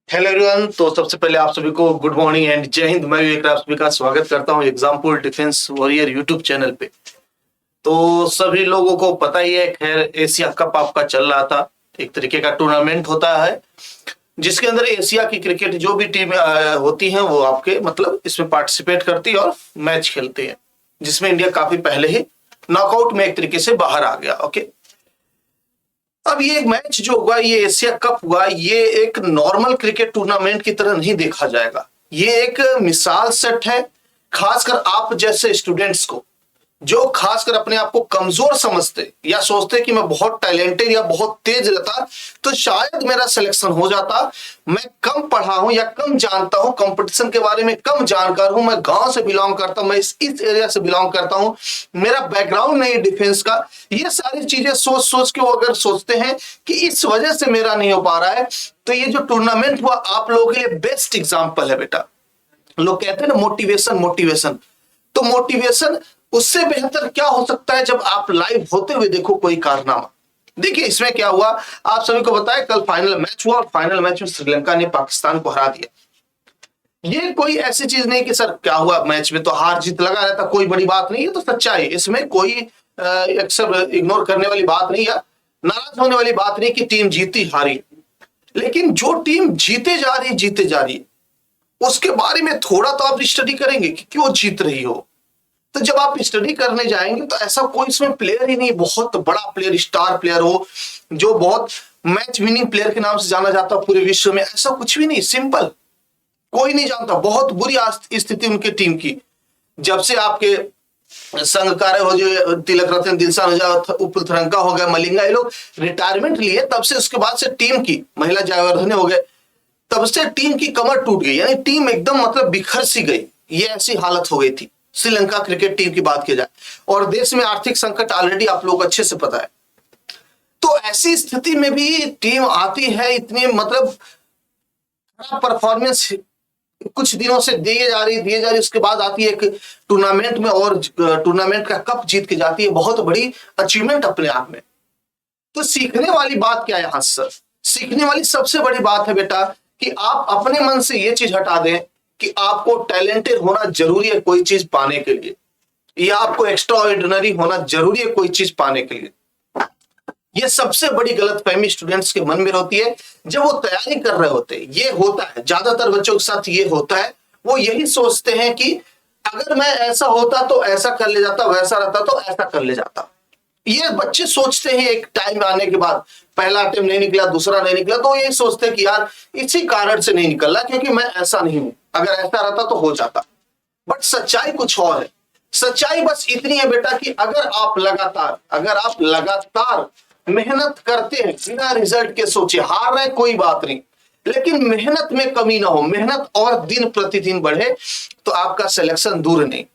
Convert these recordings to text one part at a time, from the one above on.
Hello everyone. तो सबसे पहले आप सभी को गुड मॉर्निंग एंड जय हिंद। मैं विवेक आप सभी का स्वागत करता हूं example defence warrior YouTube channel पे। तो सभी लोगों को पता ही है, खैर एशिया कप आपका चल रहा था। एक तरीके का टूर्नामेंट होता है जिसके अंदर एशिया की क्रिकेट जो भी टीम होती हैं वो आपके मतलब इसमें पार्टिसिपेट करती है और मैच खेलते हैं, जिसमें इंडिया काफी पहले ही नॉकआउट में एक तरीके से बाहर आ गया। ओके, अब ये मैच जो हुआ, ये एशिया कप हुआ, ये एक नॉर्मल क्रिकेट टूर्नामेंट की तरह नहीं देखा जाएगा। ये एक मिसाल सेट है, खासकर आप जैसे स्टूडेंट्स को जो खासकर अपने आप को कमजोर समझते या सोचते कि मैं बहुत टैलेंटेड या बहुत तेज रहता तो शायद मेरा सिलेक्शन हो जाता। मैं कम पढ़ा हूं या कम जानता हूं, कंपटीशन के बारे में कम जानकार हूं, मैं गांव से बिलोंग करता हूं, मैं इस एरिया से बिलोंग करता हूं, मेरा बैकग्राउंड नहीं डिफेंस का। ये सारी चीजें सोच सोच के वो अगर सोचते हैं कि इस वजह से मेरा नहीं हो पा रहा है, तो ये जो टूर्नामेंट हुआ आप लोगों के लिए बेस्ट एग्जाम्पल है बेटा। लोग कहते हैं ना मोटिवेशन मोटिवेशन, तो मोटिवेशन उससे बेहतर क्या हो सकता है जब आप लाइव होते हुए देखो कोई कारनामा। देखिए इसमें क्या हुआ, आप सभी को बताया कल फाइनल मैच हुआ और फाइनल मैच में श्रीलंका ने पाकिस्तान को हरा दिया। ये कोई ऐसी चीज नहीं कि सर क्या हुआ मैच में तो हार जीत लगा रहता, कोई बड़ी बात नहीं है, तो सच्चाई इसमें कोई अक्सर इग्नोर करने वाली बात नहीं या नाराज होने वाली बात नहीं कि टीम जीती हारी। लेकिन जो टीम जीते जा रही उसके बारे में थोड़ा तो आप स्टडी करेंगे कि क्यों जीत रही हो। तो जब आप स्टडी करने जाएंगे तो ऐसा कोई इसमें प्लेयर ही नहीं बहुत बड़ा प्लेयर स्टार प्लेयर हो जो बहुत मैच विनिंग प्लेयर के नाम से जाना जाता है पूरे विश्व में, ऐसा कुछ भी नहीं। सिंपल, कोई नहीं जानता। बहुत बुरी स्थिति उनकी टीम की, जब से आपके संघकार्य हो जो तिलक रत्न दिलशान हो जाए, उपथरंका हो गया, मलिंगा, ये लोग रिटायरमेंट लिए, तब से उसके बाद से टीम की महिला जयवर्धने हो गए, तब से टीम की कमर टूट गई, यानी टीम एकदम मतलब बिखर सी गई। ये ऐसी हालत हो गई थी श्रीलंका क्रिकेट टीम की बात की जाए, और देश में आर्थिक संकट ऑलरेडी आप लोग अच्छे से पता है। तो ऐसी स्थिति में भी टीम आती है, इतनी मतलब खराब परफॉर्मेंस कुछ दिनों से दिए जा रही, उसके बाद आती है एक टूर्नामेंट में और टूर्नामेंट का कप जीत के जाती है। बहुत बड़ी अचीवमेंट अपने आप में। तो सीखने वाली बात क्या है यहां सर? सीखने वाली सबसे बड़ी बात है बेटा कि आप अपने मन से यह चीज हटा दें कि आपको टैलेंटेड होना जरूरी है कोई चीज पाने के लिए, या आपको एक्स्ट्रा ऑर्डिनरी होना जरूरी है कोई चीज पाने के लिए। यह सबसे बड़ी गलतफहमी स्टूडेंट्स के मन में होती है जब वो तैयारी कर रहे होते हैं। ये होता है ज्यादातर बच्चों के साथ, ये होता है, वो यही सोचते हैं कि अगर मैं ऐसा होता तो ऐसा कर ले जाता, वैसा रहता तो ऐसा कर ले जाता। ये बच्चे सोचते हैं एक टाइम आने के बाद, पहला अटेम्प्ट नहीं निकला, दूसरा नहीं निकला, तो ये सोचते हैं कि यार इसी कारण से नहीं निकला क्योंकि मैं ऐसा नहीं हूं, अगर ऐसा रहता तो हो जाता। बट सच्चाई कुछ और है। सच्चाई बस इतनी है बेटा कि अगर आप लगातार मेहनत करते हैं बिना रिजल्ट के, सोचे हार रहे कोई बात नहीं, लेकिन मेहनत में कमी ना हो, मेहनत और दिन प्रतिदिन बढ़े, तो आपका सिलेक्शन दूर नहीं।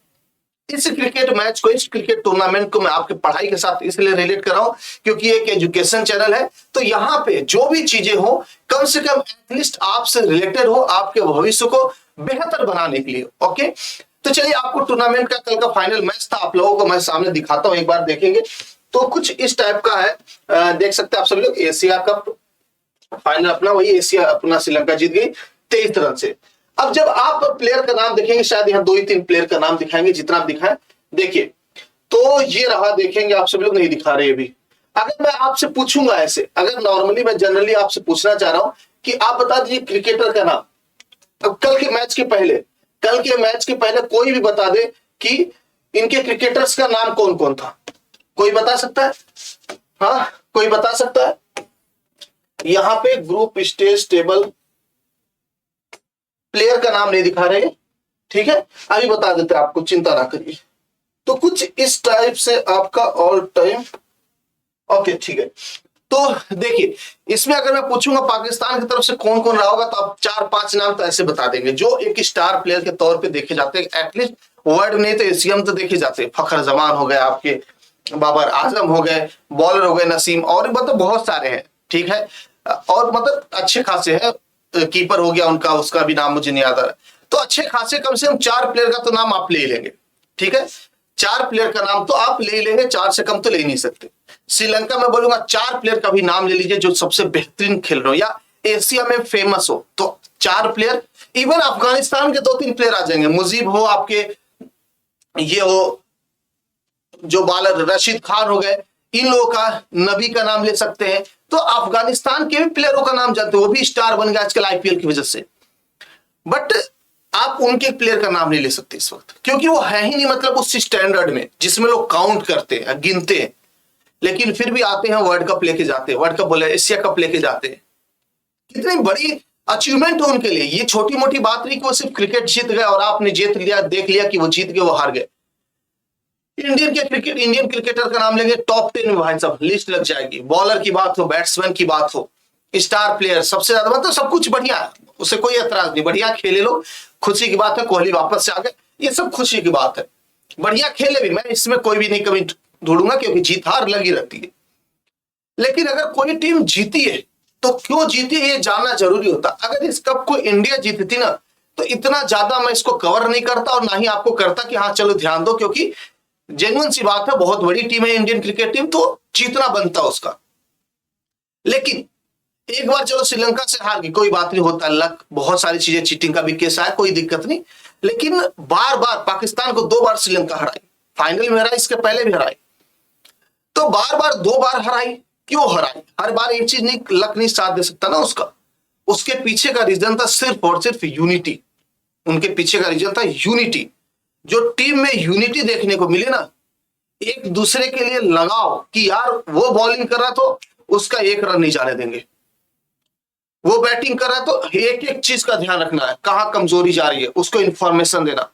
इस क्रिकेट मैच को, इस क्रिकेट टूर्नामेंट को मैं आपके पढ़ाई के साथ इसलिए रिलेट कर रहा हूं क्योंकि एक एजुकेशन चैनल है, तो यहां पे जो भी चीजें हो कम से कम एटलीस्ट आपसे रिलेटेड हो, आपके भविष्य को बेहतर बनाने के लिए। ओके, तो चलिए आपको टूर्नामेंट का कल का फाइनल मैच था, आप लोगों को मैं सामने दिखाता हूं, एक बार देखेंगे तो कुछ इस टाइप का है। देख सकते हैं आप सभी लोग, एशिया कप फाइनल अपना, वही एशिया अपना श्रीलंका जीत गई 23 रन से। अब जब आप प्लेयर का नाम देखेंगे, शायद यहाँ 2 ही 3 प्लेयर का नाम दिखाएंगे, जितना आप दिखाएं देखिए, तो ये रहा, देखेंगे आप सभी लोग नहीं दिखा रहे अभी। अगर मैं आपसे पूछूंगा ऐसे, अगर नॉर्मली मैं जनरली आपसे पूछना चाह रहा हूं कि आप बता दीजिए क्रिकेटर का नाम, अब कल के मैच के पहले कोई भी बता दे कि इनके क्रिकेटर्स का नाम कौन कौन था। कोई बता सकता है? हाँ, कोई बता सकता है? यहां पे ग्रुप स्टेज टेबल प्लेयर का नाम नहीं दिखा रहे, ठीक है, अभी बता देते हैं आपको, चिंता ना करिए। तो कुछ इस टाइप से आपका ऑल टाइम, ओके ठीक है। तो देखिए इसमें अगर मैं पूछूंगा पाकिस्तान की तरफ से कौन कौन रहा होगा, तो आप 4-5 नाम तो ऐसे बता देंगे जो एक स्टार प्लेयर के तौर पे देखे जाते हैं, एटलीस्ट वर्ल्ड नहीं तो एशिया में तो देखे जाते हैं। फखर जमान हो गए, आपके बाबर आजम हो गए, बॉलर हो गए नसीम, और मतलब बहुत सारे हैं, ठीक है, और मतलब अच्छे खासे हैं, कीपर हो गया उनका, उसका भी नाम मुझे नहीं याद आ रहा। तो अच्छे खासे कम से कम 4 प्लेयर का तो नाम आप ले लेंगे, ठीक है, 4 प्लेयर का नाम तो आप ले लेंगे, 4 से कम तो ले नहीं सकते। श्रीलंका में बोलूंगा 4 प्लेयर का भी नाम ले लीजिए जो सबसे बेहतरीन खेल रहे हो, या एशिया में फेमस हो तो 4 प्लेयर, इवन अफगानिस्तान के 2-3 प्लेयर आ जाएंगे, मुजीब हो, आपके ये हो जो बॉलर रशीद खान हो गए, इन लोगों का, नबी का नाम ले सकते हैं। तो अफगानिस्तान के भी प्लेयरों का नाम जानते हैं, वो भी स्टार बन गए आजकल आईपीएल की वजह से। बट आप उनके प्लेयर का नाम नहीं ले सकते इस वक्त, क्योंकि वो है ही नहीं, मतलब उस स्टैंडर्ड में जिसमें लोग काउंट करते हैं, गिनते हैं। लेकिन फिर भी आते हैं, वर्ल्ड कप लेके जाते हैं, वर्ल्ड कप बोले एशिया कप लेके जाते हैं। कितनी बड़ी अचीवमेंट हो उनके लिए। ये छोटी मोटी बात नहीं कि वो सिर्फ क्रिकेट जीत गए और आपने जीत लिया, देख लिया कि वो जीत गए, वो हार गए। इंडियन क्रिकेटर का नाम लेंगे टॉप 10 में, भाई साहब लिस्ट लग जाएगी। बॉलर की बात हो, बैट्समैन की बात हो, स्टार प्लेयर सबसे ज्यादा, मतलब सब कुछ बढ़िया है, उसे कोई एतराज नहीं, बढ़िया खेले लो, खुशी की बात है। कोहली वापस से आ गए, ये सब खुशी की बात है, बढ़िया खेले भी, मैं इसमें कोई भी नहीं कमी ढूंढूंगा, क्योंकि जीत हार लगी रहती है। लेकिन अगर कोई टीम जीती है तो क्यों जीती है ये जानना जरूरी होता। अगर इस कप को इंडिया जीतती ना, तो इतना ज्यादा मैं इसको कवर नहीं करता और ना ही आपको करता कि हाँ चलो ध्यान दो, क्योंकि जेन्युइन सी बात है, बहुत बड़ी टीम है इंडियन क्रिकेट टीम, तो जीतना बनता उसका। लेकिन एक बार चलो श्रीलंका से हार गई, कोई बात नहीं, होता लक, बहुत सारी चीजें, चीटिंग का भी केस आया, कोई दिक्कत नहीं। लेकिन बार बार पाकिस्तान को 2 बार श्रीलंका हराई, फाइनल में हराई, इसके पहले भी हराई, तो बार बार 2 बार हराई। क्यों हराई? हर बार एक चीज नहीं, लक नहीं साथ दे सकता ना उसका। उसके पीछे का रीजन था सिर्फ और सिर्फ यूनिटी। उनके पीछे का रीजन था यूनिटी। जो टीम में यूनिटी देखने को मिले ना, एक दूसरे के लिए लगाओ कि यार वो बॉलिंग कर रहा तो उसका 1 रन नहीं जाने देंगे, वो बैटिंग कर रहा है तो एक एक चीज का ध्यान रखना है, कहां कमजोरी जा रही है उसको इंफॉर्मेशन देना।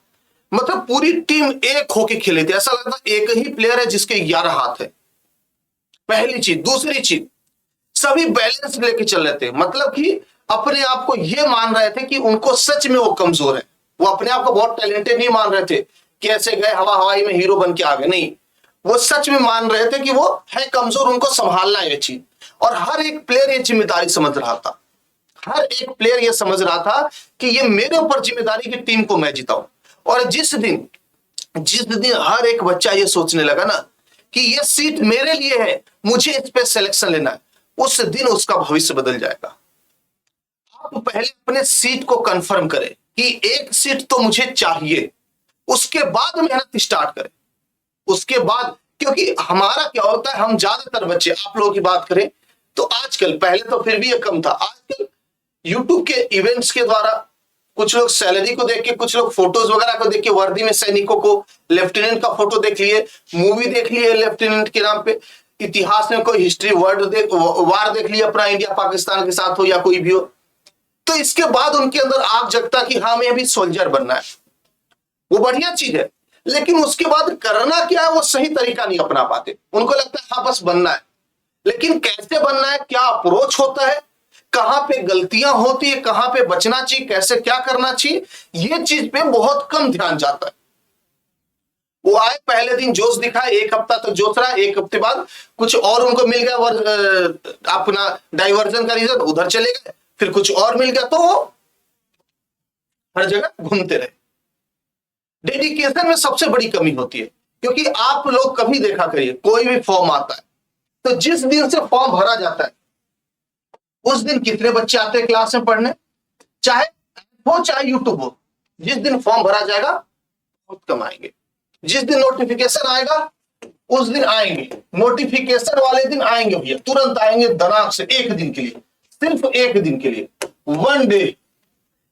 मतलब पूरी टीम एक होके खेली थी, ऐसा लगता एक ही प्लेयर है जिसके 11 हाथ है। पहली चीज। दूसरी चीज, सभी बैलेंस लेके चल रहे थे, मतलब कि अपने आप को ये मान रहे थे कि उनको सच में वो कमजोर है। वो अपने आप को बहुत टैलेंटेड नहीं मान रहे थे कि ऐसे गए हवा हवाई में हीरो बन के आ गए, नहीं, वो सच में मान रहे थे कि वो है कमजोर, उनको संभालना है ये चीज। और हर एक प्लेयर ये जिम्मेदारी समझ रहा था, हर एक प्लेयर ये समझ रहा था कि ये मेरे ऊपर जिम्मेदारी की टीम को मैं जिताऊं। और जिस दिन हर एक बच्चा ये सोचने लगा ना कि ये सीट मेरे लिए है, मुझे इस पे सिलेक्शन लेना है, उस दिन उसका भविष्य बदल जाएगा। आप पहले अपने सीट को कंफर्म करें कि एक सीट तो मुझे चाहिए, उसके बाद मेहनत स्टार्ट करें। उसके बाद, क्योंकि हमारा क्या होता है, हम ज्यादातर बच्चे, आप लोगों की बात करें तो आजकल, पहले तो फिर भी ये कम था, आजकल यूट्यूब के इवेंट्स के द्वारा कुछ लोग सैलरी को देख के, कुछ लोग फोटोज वगैरह को देख के, वर्दी में सैनिकों को, लेफ्टिनेंट का फोटो देख लिए, मूवी देख लिए लेफ्टिनेंट के नाम पे, इतिहास में कोई हिस्ट्री वार देख लिया अपना, इंडिया पाकिस्तान के साथ हो या कोई भी हो, तो इसके बाद उनके अंदर आग जगता कि हाँ मैं भी सोल्जर बनना है। वो बढ़िया चीज है, लेकिन उसके बाद करना क्या है वो सही तरीका नहीं अपना पाते। उनको लगता है हाँ बस बनना है, लेकिन कैसे बनना है, क्या अप्रोच होता है, कहां पे गलतियां होती है, कहां पे बचना चाहिए, कैसे क्या करना चाहिए, ये चीज पे बहुत कम ध्यान जाता है। वो आए, पहले दिन जोश दिखाए, 1 हफ्ता तक जोश रहा, 1 हफ्ते बाद कुछ और उनको मिल गया, अपना डाइवर्जन का रीजन, उधर चले गए, फिर कुछ और मिल गया, तो वो हर जगह घूमते रहे। डेडिकेशन में सबसे बड़ी कमी होती है, क्योंकि आप लोग कभी देखा करिए, कोई भी फॉर्म आता है तो जिस दिन से फॉर्म भरा जाता है उस दिन कितने बच्चे आते हैं क्लास में पढ़ने, चाहे वो चाहे यूट्यूब हो। जिस दिन फॉर्म भरा जाएगा बहुत कम आएंगे, जिस दिन नोटिफिकेशन आएगा उस दिन आएंगे, नोटिफिकेशन वाले दिन आएंगे भैया, तुरंत आएंगे धड़ाक से, 1 दिन के लिए, सिर्फ 1 दिन के लिए, 1 डे,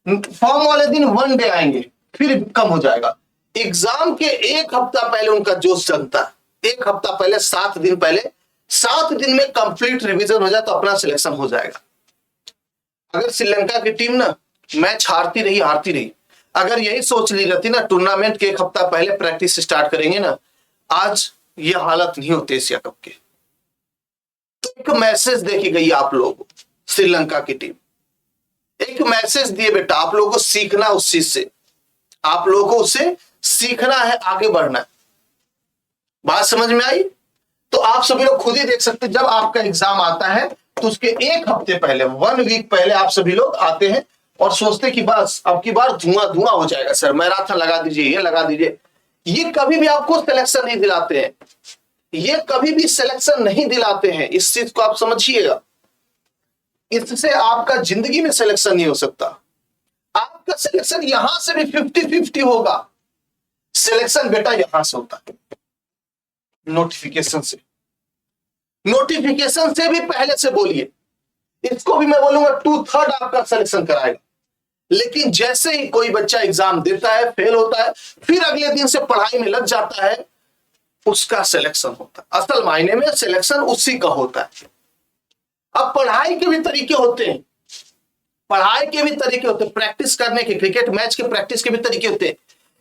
फॉर्म वाले दिन 1 डे आएंगे, फिर कम हो जाएगा। एग्जाम के 1 हफ्ता पहले उनका जोश चलता है, 1 हफ्ता पहले, 7 दिन पहले, 7 दिन में कंप्लीट रिवीजन हो जाए तो अपना सिलेक्शन हो जाएगा। अगर श्रीलंका की टीम ना मैच हारती रही, अगर यही सोच ली रहती ना, टूर्नामेंट के 1 हफ्ता पहले प्रैक्टिस स्टार्ट करेंगे ना, आज ये हालत नहीं होते एशिया कप के। तो एक मैसेज देखी गई आप लोगों, श्रीलंका की टीम एक मैसेज दिए, बेटा आप लोगों को सीखना उस चीज से, आप लोगों को उससे सीखना है, आगे बढ़ना है। बात समझ में आई? तो आप सभी लोग खुद ही देख सकते हैं, जब आपका एग्जाम आता है तो उसके 1 हफ्ते पहले, 1 वीक पहले आप सभी लोग आते हैं और सोचते कि बस अब की बार धुआं हो जाएगा सर, मैराथन लगा दीजिए, ये लगा दीजिए। ये कभी भी आपको सिलेक्शन नहीं दिलाते हैं, ये कभी भी सिलेक्शन नहीं दिलाते हैं, इस चीज को आप समझिएगा। इससे आपका जिंदगी में सिलेक्शन नहीं हो सकता। आपका सिलेक्शन यहां से भी 50-50 होगा। सिलेक्शन बेटा यहां से होता है, नोटिफिकेशन से। नोटिफिकेशन से भी पहले से बोलिए, इसको भी मैं बोलूंगा 2/3 आपका सिलेक्शन कराएगा। लेकिन जैसे ही कोई बच्चा एग्जाम देता है, फेल होता है, फिर अगले दिन से पढ़ाई में लग जाता है, उसका सिलेक्शन होता है। असल मायने में सिलेक्शन उसी का होता है। अब पढ़ाई के भी तरीके होते हैं, पढ़ाई के भी तरीके होते हैं, प्रैक्टिस करने के, क्रिकेट मैच के प्रैक्टिस के भी तरीके होते हैं।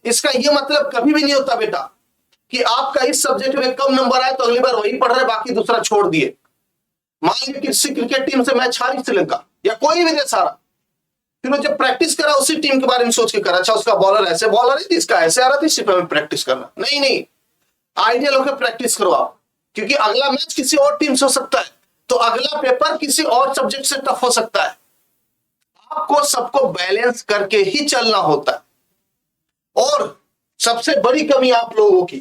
इसका यह मतलब कभी भी नहीं होता बेटा कि आपका इस सब्जेक्ट में कम नंबर आए तो अगली बार वही पढ़ रहे, बाकी दूसरा छोड़ दिए। मान लीजिए किसी क्रिकेट टीम से मैच हारी श्रीलंका या कोई भी देश हारा, फिर वो जब प्रैक्टिस करा उसी टीम के बारे में सोच के करा, अच्छा उसका बॉलर ऐसे बॉलर है, इसका ऐसे आ रहा था, इसी पर प्रैक्टिस करना। नहीं, आइडियल होकर प्रैक्टिस करो आप, क्योंकि अगला मैच किसी और टीम से हो सकता है, तो अगला पेपर किसी और सब्जेक्ट से टफ हो सकता है। आपको सबको बैलेंस करके ही चलना होता है। और सबसे बड़ी कमी आप लोगों की,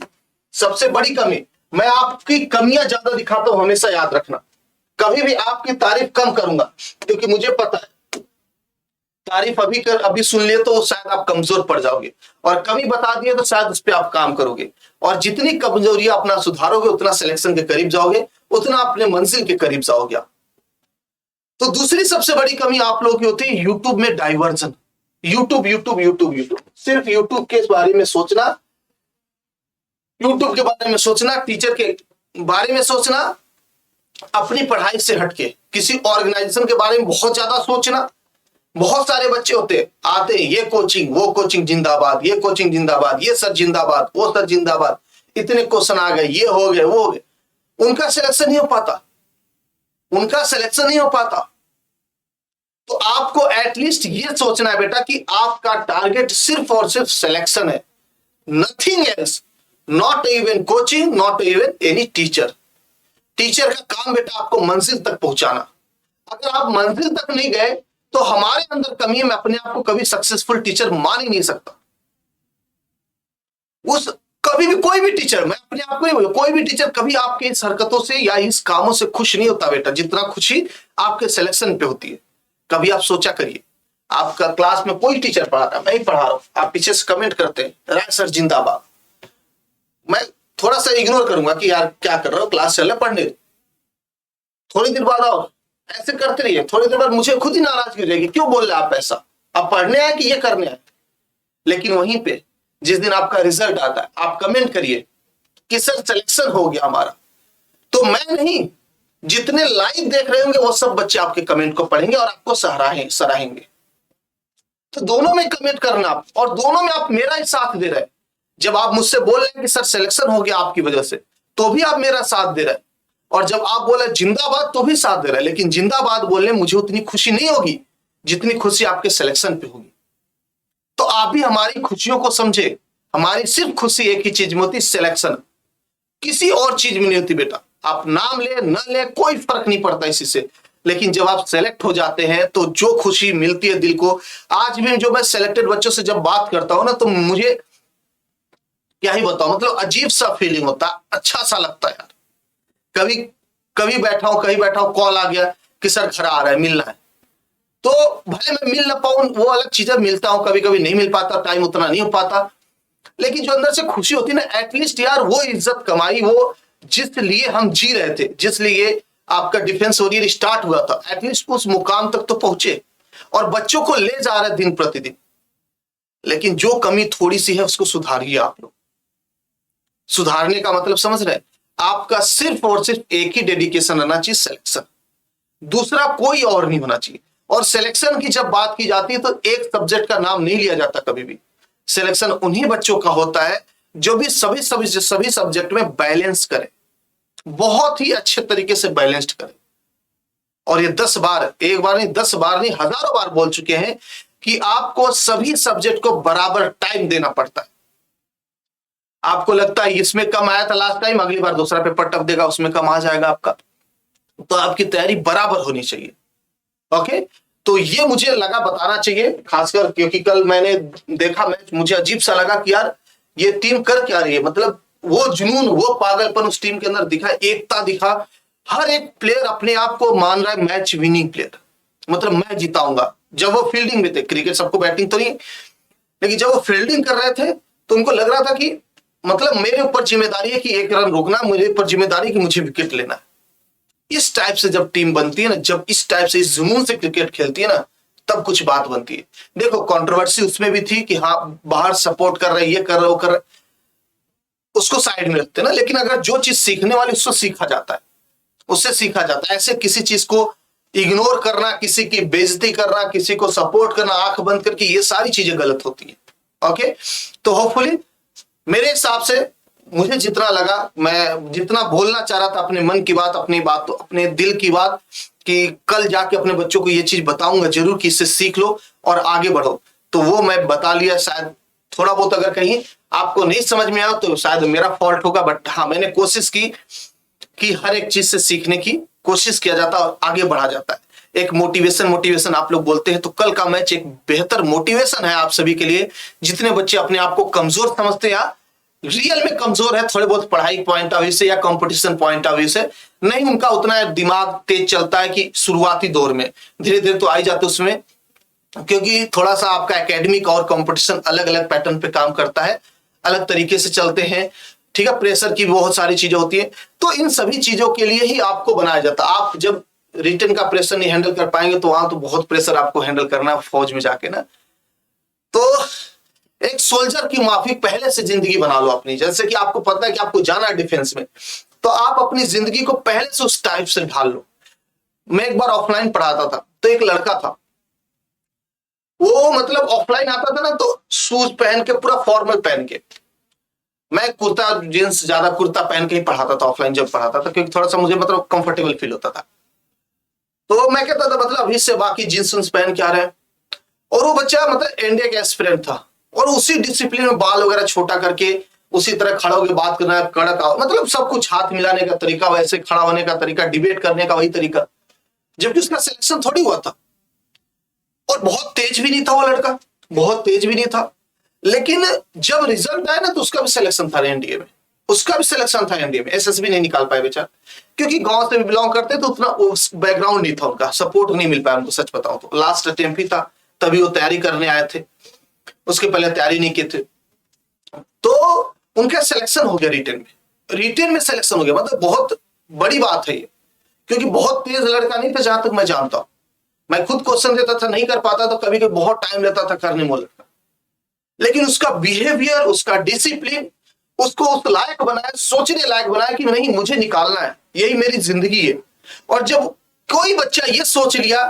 सबसे बड़ी कमी, मैं आपकी कमियां ज्यादा दिखाता हूं, हमेशा याद रखना। कभी भी आपकी तारीफ कम करूंगा, क्योंकि मुझे पता है तारीफ अभी सुन लिए तो शायद आप कमजोर पड़ जाओगे, और कमी बता दिए तो शायद उस पर आप काम करोगे, और जितनी कमजोरियां अपना सुधारोगे उतना सिलेक्शन के करीब जाओगे, उतना अपने मंजिल के करीब जाओगे। तो दूसरी सबसे बड़ी कमी आप लोगों की होती है यूट्यूब में डाइवर्जन। यूट्यूब, सिर्फ यूट्यूब के बारे में सोचना, यूट्यूब के बारे में सोचना, टीचर के बारे में सोचना, अपनी पढ़ाई से हटके किसी ऑर्गेनाइजेशन के बारे में बहुत ज्यादा सोचना। बहुत सारे बच्चे होते आते हैं, ये कोचिंग वो कोचिंग जिंदाबाद, ये कोचिंग जिंदाबाद, ये सर जिंदाबाद, वो सर जिंदाबाद, इतने क्वेश्चन आ गए, ये हो गए, वो हो गए। उनका सिलेक्शन नहीं हो पाता, उनका सिलेक्शन नहीं हो पाता। तो आपको एटलीस्ट ये सोचना है बेटा कि आपका टारगेट सिर्फ और सिर्फ सिलेक्शन है, nothing else, not even coaching, not even any teacher. Teacher का काम बेटा आपको मंजिल तक पहुंचाना। अगर आप मंजिल तक नहीं गए तो हमारे अंदर कमी है, मैं अपने आप को कभी सक्सेसफुल टीचर मान ही नहीं सकता। उस कभी भी कोई भी टीचर, मैं अपने आप को नहीं बोलूं, कोई भी टीचर कभी आपके इस हरकतों से या इस कामों से खुश नहीं होता बेटा, जितना खुशी आपके सिलेक्शन पे होती है। कभी आप सोचा करिए, आपका क्लास में कोई टीचर पढ़ा था, मैं ही पढ़ा रहा हूं, आप पीछे से कमेंट करते हैं राय सर जिंदाबाद, मैं थोड़ा सा इग्नोर करूंगा कि यार क्या कर रहे हो, क्लास चल रहा, पढ़ने दो। थोड़ी देर बाद आओ, ऐसे करते रहिए, थोड़ी देर बाद मुझे खुद ही नाराजगी हो जाएगी, क्यों बोल रहे आप ऐसा, आप पढ़ने आए कि ये करने आए। लेकिन वहीं पे जिस दिन आपका रिजल्ट आता है, आप कमेंट करिए कि सर सिलेक्शन हो गया हमारा, तो मैं नहीं, जितने लाइव देख रहे होंगे वो सब बच्चे आपके कमेंट को पढ़ेंगे और आपको सराहेंगे। तो दोनों में कमेंट करना आप, और दोनों में आप मेरा ही साथ दे रहे हैं। जब आप मुझसे बोल रहे हैं कि सर सिलेक्शन हो गया आपकी वजह से, तो भी आप मेरा साथ दे रहे हैं, और जब आप बोले जिंदाबाद तो भी साथ दे रहे हैं। लेकिन जिंदाबाद बोलने मुझे उतनी खुशी नहीं होगी जितनी खुशी आपके सिलेक्शन पे होगी। तो आप भी हमारी खुशियों को समझे, हमारी सिर्फ खुशी एक ही चीज में होती, सिलेक्शन, किसी और चीज में नहीं होती बेटा। आप नाम ले न ले कोई फर्क नहीं पड़ता इसी से, लेकिन जब आप सेलेक्ट हो जाते हैं तो जो खुशी मिलती है दिल को, आज भी जो मैं सेलेक्टेड बच्चों से जब बात करता हूं ना, तो मुझे क्या ही बताऊं, मतलब अजीब सा फीलिंग होता, अच्छा सा लगता है यार। कभी कभी बैठा हूं, कहीं बैठा हूं, कॉल आ गया कि सर घर आ रहा है, मिलना है, तो भले मैं मिल ना पाऊं, वो अलग चीजें, मिलता हूं, कभी कभी नहीं मिल पाता, टाइम उतना नहीं हो पाता, लेकिन जो अंदर से खुशी होती है ना, एटलीस्ट यार वो इज्जत कमाई, वो जिस लिए हम जी रहे थे, जिस लिए आपका डिफेंस वॉरियर स्टार्ट हुआ था, एटलीस्ट उस मुकाम तक तो पहुंचे, और बच्चों को ले जा रहे दिन प्रतिदिन। लेकिन जो कमी थोड़ी सी है उसको सुधारिए आप लोग। सुधारने का मतलब समझ रहे हैं, आपका सिर्फ और सिर्फ एक ही डेडिकेशन रहना चाहिए, सिलेक्शन, दूसरा कोई और नहीं होना चाहिए। और सिलेक्शन की जब बात की जाती है तो एक सब्जेक्ट का नाम नहीं लिया जाता कभी भी। सिलेक्शन उन्हीं बच्चों का होता है जो भी सभी सब्जेक्ट में बैलेंस करें, बहुत ही अच्छे तरीके से बैलेंस्ड करें। और ये 10 बार, एक बार नहीं 10 बार नहीं हजारों बार बोल चुके हैं कि आपको सभी सब्जेक्ट को बराबर टाइम देना पड़ता है। आपको लगता है इसमें कम आया था लास्ट टाइम, अगली बार दूसरा पेपर टफ देगा, उसमें कम आ जाएगा आपका, तो आपकी तैयारी बराबर होनी चाहिए। ओके, तो ये मुझे लगा बताना चाहिए, खासकर क्योंकि कल मैंने देखा मैच, मुझे अजीब सा लगा कि यार ये टीम कर क्या रही है, मतलब वो जुनून, वो पागलपन उस टीम के अंदर दिखा, एकता दिखा, हर एक प्लेयर अपने आप को मान रहा है मैच विनिंग प्लेयर। मतलब मैं जिताऊंगा। जब वो फील्डिंग में थे, क्रिकेट सबको बैटिंग तो नहीं, लेकिन जब वो फील्डिंग कर रहे थे तो उनको लग रहा था कि मतलब मेरे ऊपर जिम्मेदारी है कि 1 रन रोकना, मेरे ऊपर जिम्मेदारी है कि मुझे विकेट लेना है। इस टाइप से जब टीम बनती है ना, जब इस टाइप से इस जुनून से क्रिकेट खेलती है ना, तब कुछ बात बनती है। देखो कंट्रोवर्सी उसमें भी थी कि हाँ बाहर सपोर्ट कर रहे, ये कर रहे, वो कर रहे, उसको साइड में रखते ना, लेकिन अगर जो चीज सीखने वाली उसको सीखा जाता है, उससे सीखा जाता है। ऐसे किसी चीज को इग्नोर करना, किसी की बेइज्जती करना, किसी को सपोर्ट करना आंख बंद करके, ये सारी चीजें गलत होती है। ओके, तो होपफुली मेरे हिसाब से मुझे जितना लगा, मैं जितना बोलना चाह रहा था अपने मन की बात, अपनी बात, अपने दिल की बात, कि कल जाके अपने बच्चों को ये चीज बताऊंगा जरूर कि इससे सीख लो और आगे बढ़ो, तो वो मैं बता लिया। शायद थोड़ा बहुत अगर कहीं आपको नहीं समझ में आया तो शायद मेरा फॉल्ट होगा, बट हाँ मैंने कोशिश की कि हर एक चीज से सीखने की कोशिश किया जाता है और आगे बढ़ा जाता है। एक मोटिवेशन आप लोग बोलते हैं, तो कल का मैच एक बेहतर मोटिवेशन है आप सभी के लिए। जितने बच्चे अपने आप को कमजोर समझते हैं, रियल में कमजोर है, थोड़े बहुत पढ़ाई पॉइंट ऑफ व्यू से या कंपटीशन पॉइंट ऑफ व्यू से नहीं, उनका उतना दिमाग तेज चलता है कि शुरुआती दौर में, धीरे धीरे तो आ ही जाते उसमें, क्योंकि थोड़ा सा आपका एकेडमिक और कंपटीशन अलग अलग पैटर्न पे काम करता है, अलग तरीके से चलते हैं। ठीक है, प्रेशर की बहुत सारी चीजें होती है, तो इन सभी चीजों के लिए ही आपको बनाया जाता है। आप जब रिटर्न का प्रेशर नहीं हैंडल कर पाएंगे तो वहां तो बहुत प्रेशर आपको हैंडल करना है फौज में जाके ना। तो एक सोल्जर की माफिक पहले से जिंदगी बना लो अपनी, जैसे कि आपको पता है कि आपको जाना है डिफेंस में, तो आप अपनी जिंदगी को पहले से उस टाइप से ढाल लो। मैं एक बार ऑफलाइन पढ़ाता था, तो एक लड़का था, वो मतलब ऑफलाइन आता था ना तो शूज पहन के, पूरा फॉर्मल पहन के, मैं कुर्ता जींस, ज्यादा कुर्ता पहन के ही पढ़ाता था ऑफलाइन जब पढ़ाता था, क्योंकि थोड़ा सा मुझे मतलब कंफर्टेबल फील होता था। तो मैं कहता था मतलब अभी से बाकी जींस पहन के आ रहे हैं, और वो बच्चा मतलब एनडीए का एस्पिरेंट था, और उसी डिसिप्लिन में बाल वगैरह छोटा करके उसी तरह खड़ा होकर बात करना, कड़क मतलब सब कुछ, हाथ मिलाने का तरीका वैसे, खड़ा होने का तरीका, डिबेट करने का वही तरीका, जबकि उसका सिलेक्शन थोड़ी हुआ था। और बहुत तेज भी नहीं था वो लड़का, बहुत तेज भी नहीं था, लेकिन जब रिजल्ट आया ना तो उसका भी सिलेक्शन था एनडीए में, उसका भी सिलेक्शन था एनडीए में। एसएसबी नहीं निकाल पाए बेचारा, क्योंकि गांव से भी बिलोंग करते तो उतना बैकग्राउंड नहीं था, उनका सपोर्ट नहीं मिल पाया उनको। सच बताऊं तो लास्ट अटेम्प्ट ही था, तभी वो तैयारी करने आए थे, उसके पहले तैयारी नहीं की थे। तो उनका सिलेक्शन हो गया रिटेन में सिलेक्शन हो गया, मतलब बहुत बड़ी बात है ये, क्योंकि बहुत तेज लड़का नहीं था जहां तक मैं जानता हूं। मैं खुद क्वेश्चन देता था, नहीं कर पाता, तो कभी कभी बहुत टाइम लेता था करने में लड़का, लेकिन उसका बिहेवियर, उसका डिसिप्लिन उसको उस लायक बनाया, सोचने लायक बनाया कि नहीं मुझे निकालना है, यही मेरी जिंदगी है। और जब कोई बच्चा ये सोच लिया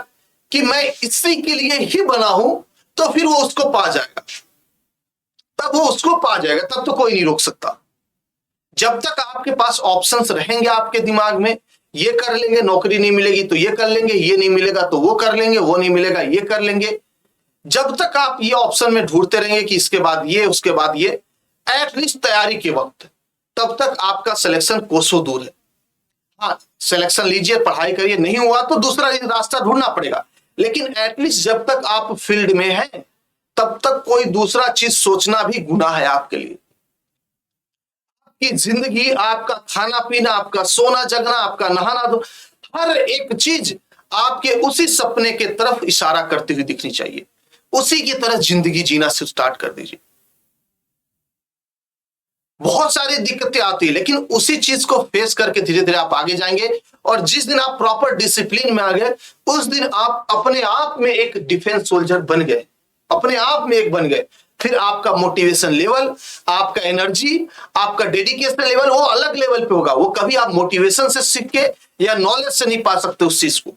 कि मैं इसी के लिए ही बना हूं, तो फिर वो उसको पा जाएगा, तब वो उसको पा जाएगा, तब तो कोई नहीं रोक सकता। जब तक आपके पास ऑप्शंस रहेंगे आपके दिमाग में, ये कर लेंगे, नौकरी नहीं मिलेगी तो ये कर लेंगे, ये नहीं मिलेगा तो वो कर लेंगे, वो नहीं मिलेगा ये कर लेंगे, जब तक आप ये ऑप्शन में ढूंढते रहेंगे कि इसके बाद ये, उसके बाद ये, एटलीस्ट तैयारी के वक्त, तब तक आपका सिलेक्शन कोसों दूर है। हाँ, सिलेक्शन लीजिए, पढ़ाई करिए, नहीं हुआ तो दूसरा रास्ता ढूंढना पड़ेगा, लेकिन एटलीस्ट जब तक आप फील्ड में हैं तब तक कोई दूसरा चीज सोचना भी गुनाह है आपके लिए। कि जिंदगी, आपका खाना पीना, आपका सोना जगना, आपका नहाना धोना, हर एक चीज आपके उसी सपने के तरफ इशारा करती हुई दिखनी चाहिए, उसी की तरह जिंदगी जीना से स्टार्ट कर दीजिए। बहुत सारी दिक्कतें आती है, लेकिन उसी चीज को फेस करके धीरे धीरे आप आगे जाएंगे, और जिस दिन आप प्रॉपर डिसिप्लिन में आ गए, उस दिन आप अपने आप में एक डिफेंस सोल्जर बन गए, अपने आप में एक बन गए। फिर आपका मोटिवेशन लेवल, आपका एनर्जी, आपका डेडिकेशन लेवल वो अलग लेवल पे होगा। वो कभी आप मोटिवेशन से सीख के या नॉलेज से नहीं पा सकते उस चीज को।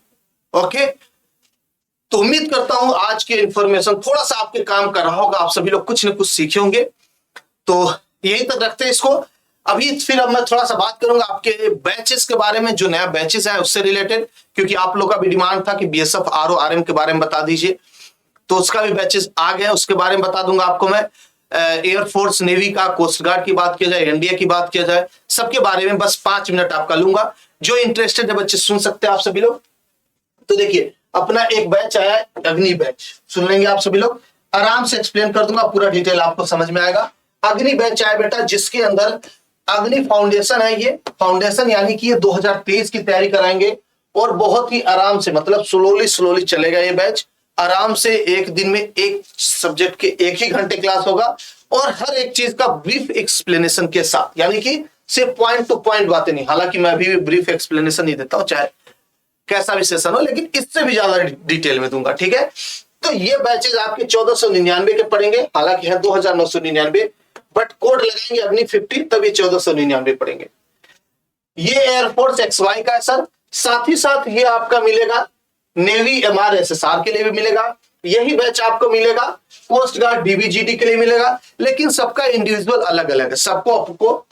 ओके, तो उम्मीद करता हूं आज के इंफॉर्मेशन थोड़ा सा आपके काम कर रहा होगा, आप सभी लोग कुछ न कुछ सीखे होंगे। तो यही तक रखते हैं इसको। अभी फिर अब मैं थोड़ा सा बात करूंगा आपके बैचेस के बारे में, जो नया बैचेस है उससे रिलेटेड, क्योंकि आप लोगों का भी डिमांड था कि बीएसएफ आरओ आरएम के बारे में बता दीजिए, तो उसका भी बैचेस आ गए, उसके बारे में बता दूंगा आपको मैं। एयरफोर्स, नेवी का, कोस्ट गार्ड की बात किया जाए, एनडीए की बात किया जाए, सबके बारे में बस 5 मिनट आपका लूंगा। जो इंटरेस्टेड है बच्चे सुन सकते हैं आप सभी लोग। तो देखिए, अपना एक बैच आया है, अग्नि बैच, सुन लेंगे आप सभी लोग, आराम से एक्सप्लेन कर दूंगा, पूरा डिटेल आपको समझ में आएगा। अग्नि बैच आया बेटा, जिसके अंदर अग्नि फाउंडेशन है, ये फाउंडेशन यानी कि ये 2023 की तैयारी कराएंगे, और बहुत ही आराम से, मतलब स्लोली स्लोली चलेगा ये बैच। आराम से एक दिन में एक सब्जेक्ट के 1 ही घंटे क्लास होगा और हर एक चीज का ब्रीफ एक्सप्लेनेशन के साथ, यानी कि सिर्फ पॉइंट टू पॉइंट बातें नहीं। हालांकि मैं अभी भी ब्रीफ एक्सप्लेनेशन नहीं देता हूं, चाहे कैसा भी सेशन हो, लेकिन इससे भी ज्यादा डिटेल में दूंगा, ठीक है। तो ये बैचेज आपके 1499 के पड़ेंगे, हालांकि है 2999, बट कोड लगाएंगे अग्नि 50 तब ये 1499 पड़ेंगे। ये एयरफोर्स XY का है सर। साथ ही साथ ये आपका मिलेगा नेवी MRSSR के लिए भी मिलेगा। यही बैच आपको मिलेगा कोस्ट गार्ड DBGD के लिए मिलेगा, लेकिन सबका इंडिविजुअल अलग अलग है। सबको आपको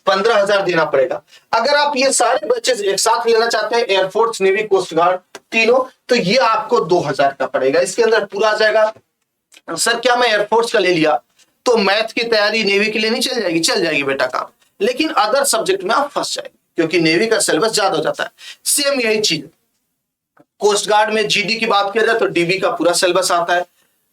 15,000 देना पड़ेगा। अगर आप ये सारे बैचेस एक साथ लेना चाहते हैं, एयरफोर्स, नेवी, कोस्ट गार्ड तीनों, तो ये आपको 2,000 का पड़ेगा। इसके अंदर पूरा आ जाएगा। सर क्या मैं एयरफोर्स का ले लिया तो मैथ की तैयारी नेवी के लिए नहीं चल जाएगी? चल जाएगी बेटा काम, लेकिन अदर सब्जेक्ट में आप फंस जाएंगे क्योंकि नेवी का सिलेबस ज्यादा हो जाता है। सेम यही चीज कोस्ट गार्ड में GD की बात किया जाए तो DB का पूरा सिलेबस आता है,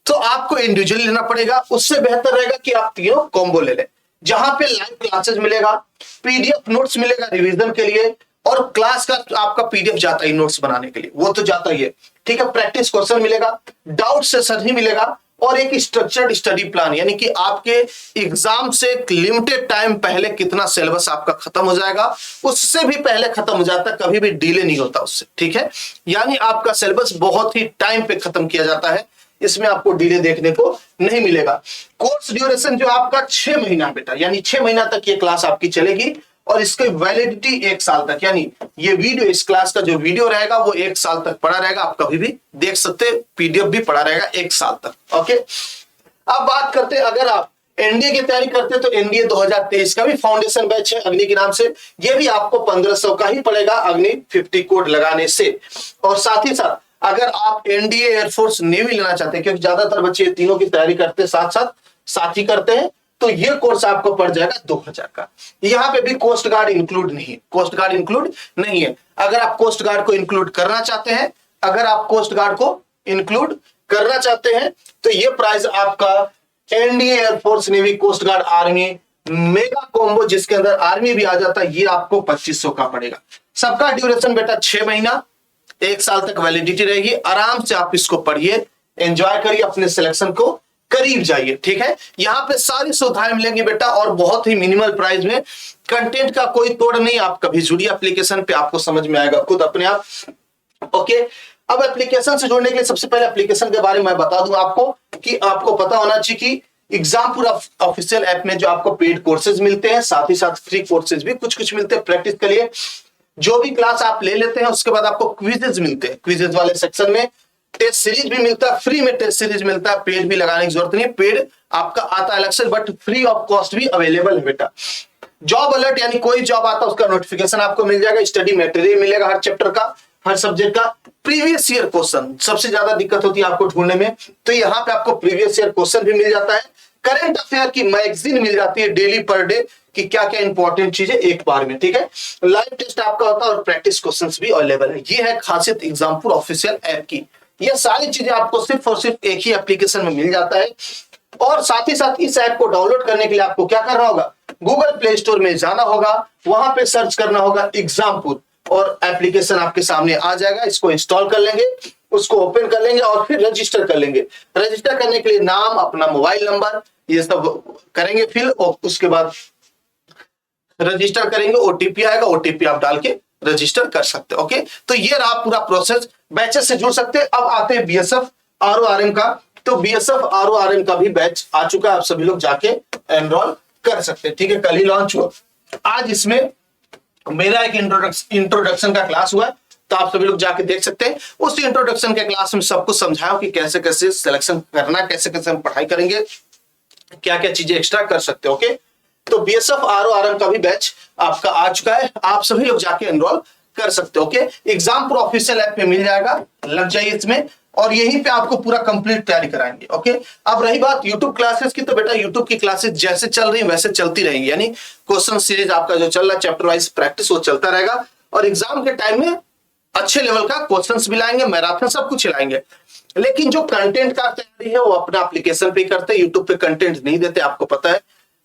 तो आपको इंडिविजुअली लेना पड़ेगा। उससे बेहतर रहेगा कि आप तीनों कॉम्बो ले लें, जहां पे लाइव क्लासेस मिलेगा, PDF नोट्स मिलेगा रिवीजन के लिए, और क्लास का आपका PDF जाता ही नोट्स बनाने के लिए, वो तो जाता ही है, ठीक है। प्रैक्टिस क्वेश्चन मिलेगा, डाउट सेशन ही मिलेगा, और एक स्ट्रक्चर्ड स्टडी प्लान, यानी कि आपके एग्जाम से एक लिमिटेड टाइम पहले कितना सिलेबस आपका खत्म हो जाएगा, उससे भी पहले खत्म हो जाता है, कभी भी डिले नहीं होता उससे, ठीक है। यानी आपका सिलेबस बहुत ही टाइम पे खत्म किया जाता है, इसमें आपको डिले देखने को नहीं मिलेगा। कोर्स ड्यूरेशन जो आपका 6 महीना बेटा, यानी 6 महीना तक ये क्लास आपकी चलेगी, और इसकी वैलिडिटी 1 साल तक, यानी ये वीडियो, इस क्लास का जो वीडियो रहेगा वो 1 साल तक पड़ा रहेगा, आप कभी भी देख सकते हैं। PDF भी पड़ा रहेगा 1 साल तक, ओके। अब बात करते हैं, अगर आप NDA की तैयारी करते हैं तो NDA 2023 का भी फाउंडेशन बैच है अग्नि के नाम से, ये भी आपको 1500 का ही पड़ेगा अग्नि 50 कोड लगाने से। और साथ ही साथ अगर आप NDA, एयरफोर्स, नेवी लेना चाहते हैं, क्योंकि ज्यादातर बच्चे तीनों की तैयारी करते हैं साथ ही करते हैं, तो ये कोर्स आपको पड़ जाएगा 2000 का। यहां पे भी कोस्ट गार्ड इंक्लूड नहीं है, कोस्ट गार्ड इंक्लूड नहीं है। अगर आप कोस्ट गार्ड को इंक्लूड करना चाहते हैं, तो ये प्राइस आपका NDA, air force, navy, coast guard, army mega combo, जिसके अंदर आर्मी भी आ जाता है, ये आपको 2500 का पड़ेगा। सबका ड्यूरेशन बेटा 6 महीना, 1 साल तक वैलिडिटी रहेगी। आराम से आप इसको पढ़िए, एंजॉय करिए, अपने सिलेक्शन को करीब जाइए, ठीक है। यहाँ पे सारी सुविधाएं मिलेंगी बेटा, और बहुत ही मिनिमल प्राइस में। कंटेंट का कोई तोड़ नहीं, आप कभी जुड़िए एप्लीकेशन पे, आपको समझ में आएगा खुद अपने आप, ओके। अब एप्लीकेशन से जुड़ने के लिए सबसे पहले एप्लीकेशन के बारे में मैं बता दूं आपको, कि आपको पता होना चाहिए कि एग्जामपुर ऑफिशियल ऐप में जो आपको पेड कोर्सेज मिलते हैं, साथ ही साथ फ्री कोर्सेज भी कुछ कुछ मिलते हैं प्रैक्टिस के लिए। जो भी क्लास आप ले लेते हैं उसके बाद आपको क्विजेज मिलते हैं, क्विजेज वाले सेक्शन में टेस्ट सीरीज भी मिलता है, फ्री में टेस्ट सीरीज मिलता है, पेड भी लगाने की जरूरत नहीं है, पेड आपका आता है अलग से, बट फ्री ऑफ कॉस्ट भी अवेलेबल है बेटा। जॉब अलर्ट, यानी कोई जॉब आता है उसका नोटिफिकेशन आपको मिल जाएगा, स्टडी मटेरियल मिलेगा हर चैप्टर का, हर सब्जेक्ट का। प्रीवियस ईयर क्वेश्चन सबसे ज्यादा दिक्कत होती है आपको ढूंढने में, तो यहाँ पे आपको प्रीवियस ईयर क्वेश्चन भी मिल जाता है। करंट अफेयर की मैगजीन मिल जाती है डेली पर डे, कि क्या क्या इंपॉर्टेंट चीजें एक बार में, ठीक है। लाइव टेस्ट आपका होता है और प्रैक्टिस क्वेश्चंस भी अवेलेबल है। ये है खासियत एग्जामपुर ऑफिशियल ऐप की। ये सारी चीजें आपको सिर्फ और सिर्फ एक ही एप्लीकेशन में मिल जाता है। और साथ ही साथ इस ऐप को डाउनलोड करने के लिए आपको क्या करना होगा, गूगल प्ले स्टोर में जाना होगा, वहां पे सर्च करना होगा एग्जामपुर, और एप्लीकेशन आपके सामने आ जाएगा। इसको इंस्टॉल कर लेंगे, उसको ओपन कर लेंगे और फिर रजिस्टर कर लेंगे। रजिस्टर करने के लिए नाम, अपना मोबाइल नंबर, ये सब करेंगे फिल, और उसके बाद रजिस्टर करेंगे, OTP आएगा, OTP आप डाल के रजिस्टर कर सकते हैं, ओके। तो ये रहा पूरा प्रोसेस, बैचेस से जुड़ सकते हैं। अब आते हैं BSF RORM का, तो BSF RORM का भी बैच आ चुका है, आप सभी लोग जाके एनरोल कर सकते हैं, ठीक है। कल ही लॉन्च हुआ, आज इसमें मेरा एक इंट्रोडक्शन का क्लास हुआ है, तो आप सभी लोग जाके देख सकते हैं। उस इंट्रोडक्शन के क्लास में सब कुछ समझाया कि कैसे कैसे सिलेक्शन करना, कैसे कैसे हम पढ़ाई करेंगे, क्या क्या चीजें एक्स्ट्रा कर सकते हैं, ओके। तो BSF RORM का भी बैच आपका आ चुका है, आप सभी लोग जाके एनरोल कर सकते हो, ओके। एग्जामपुर ऑफिशियल ऐप पे मिल जाएगा, लग जाइए इसमें, और यहीं पे आपको पूरा कंप्लीट तैयारी कराएंगे, ओके। अब रही बात यूट्यूब क्लासेस की, तो बेटा यूट्यूब की क्लासेस जैसे चल रही वैसे चलती रहेंगी, यानी क्वेश्चन सीरीज आपका जो चल रहा है, चैप्टर वाइज प्रैक्टिस, वो चलता रहेगा। और एग्जाम के टाइम में अच्छे लेवल का क्वेश्चंस भी लाएंगे, मैराथन सब कुछ लाएंगे। लेकिन जो कंटेंट का तैयारी है वो अपना एप्लीकेशन पे करते हैं, यूट्यूब पे कंटेंट नहीं देते, आपको पता है।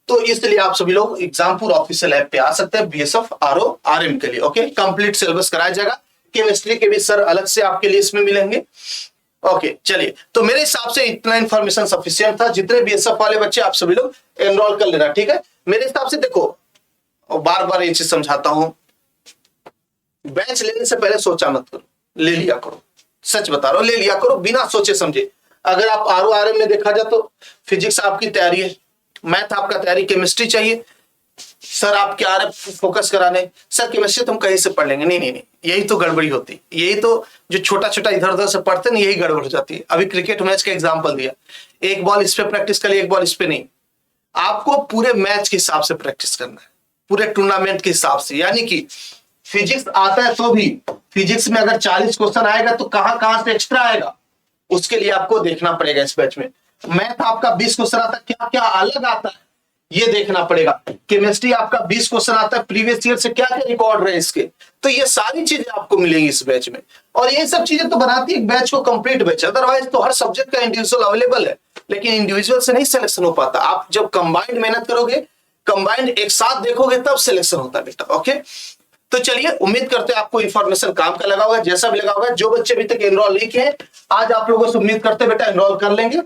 तो इसलिए आप सभी लोग एग्जामपुर ऑफिशियल ऐप पे आ सकते हैं BSF RORM के लिए, ओके। कंप्लीट सिलेबस कराया जाएगा, केमिस्ट्री के भी सर अलग से आपके लिए इसमें मिलेंगे। ओके चलिए, तो मेरे हिसाब से इतना इंफॉर्मेशन सफिशिएंट था। जितने बीएसएफ वाले बच्चे आप सभी लोग एनरोल कर लेना, ठीक है। मेरे हिसाब से देखो, और बार बार ये चीज समझाता हूं, बैच लेने से पहले सोचा मत करो, ले लिया करो। सच बता रहा हूं, ले लिया करो बिना सोचे समझे। अगर आप RORM में देखा जाए तो फिजिक्स आपकी तैयारी है, मैथ आपका तैयारी, केमिस्ट्री चाहिए सर आप क्या रहे फोकस कराने, सर केमिस्ट्री तुम कहीं से पढ़ लेंगे, नहीं नहीं नहीं, यही तो गड़बड़ी होती, यही तो जो छोटा छोटा इधर उधर से पढ़ते हैं यही गड़बड़ हो जाती है। अभी क्रिकेट मैच का एग्जांपल दिया, एक बॉल इस पे प्रैक्टिस करिए, एक बॉल इस पे नहीं, आपको पूरे मैच के हिसाब से प्रैक्टिस करना है, पूरे टूर्नामेंट के हिसाब से। यानी कि फिजिक्स आता है तो भी फिजिक्स में अगर 40 क्वेश्चन आएगा तो कहां कहां से एक्स्ट्रा आएगा, उसके लिए आपको देखना पड़ेगा इस बैच में। मैथ आपका 20 क्वेश्चन आता है, क्या क्या अलग आता है ये देखना पड़ेगा। केमिस्ट्री आपका 20 क्वेश्चन आता है, प्रीवियस ईयर से क्या क्या रिकॉर्ड रहे इसके, तो ये सारी चीजें आपको मिलेंगी इस बैच में। और ये सब चीजें तो बनाती है एक बैच को कंप्लीट बैच। अदरवाइज तो हर सब्जेक्ट का इंडिविजुअल अवेलेबल है, लेकिन इंडिविजुअल से नहीं सिलेक्शन हो पाता। आप जब कंबाइंड मेहनत करोगे, कंबाइंड एक साथ देखोगे, तब सिलेक्शन होता है बेटा। ओके, तो चलिए, उम्मीद करते हैं आपको इन्फॉर्मेशन काम का लगा होगा, जैसा भी लगा होगा। जो बच्चे अभी तक एनरोल नहीं किए, आज आप लोगों से उम्मीद करते हैं बेटा एनरोल कर लेंगे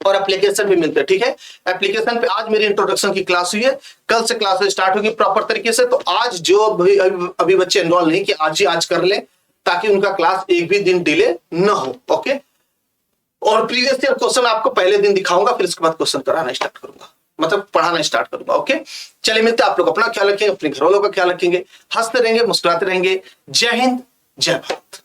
और एप्लीकेशन भी मिलते हैं, ठीक है। एप्लीकेशन पे आज मेरी इंट्रोडक्शन की क्लास हुई है, कल से क्लास स्टार्ट होगी प्रॉपर तरीके से। तो आज जो अभी बच्चे एनरोल नहीं किए, आज ही आज कर ले, ताकि उनका क्लास एक भी दिन डिले न हो। ओके, और प्रीवियस ईयर क्वेश्चन आपको पहले दिन दिखाऊंगा, फिर इसके बाद क्वेश्चन कराना स्टार्ट करूंगा, मतलब पढ़ाना स्टार्ट करूंगा। ओके, चलिए मिलते हैं। आप लोग अपना ख्याल रखेंगे, अपने घर वालों का ख्याल रखेंगे, हंसते रहेंगे, मुस्कुराते रहेंगे। जय हिंद, जय भारत।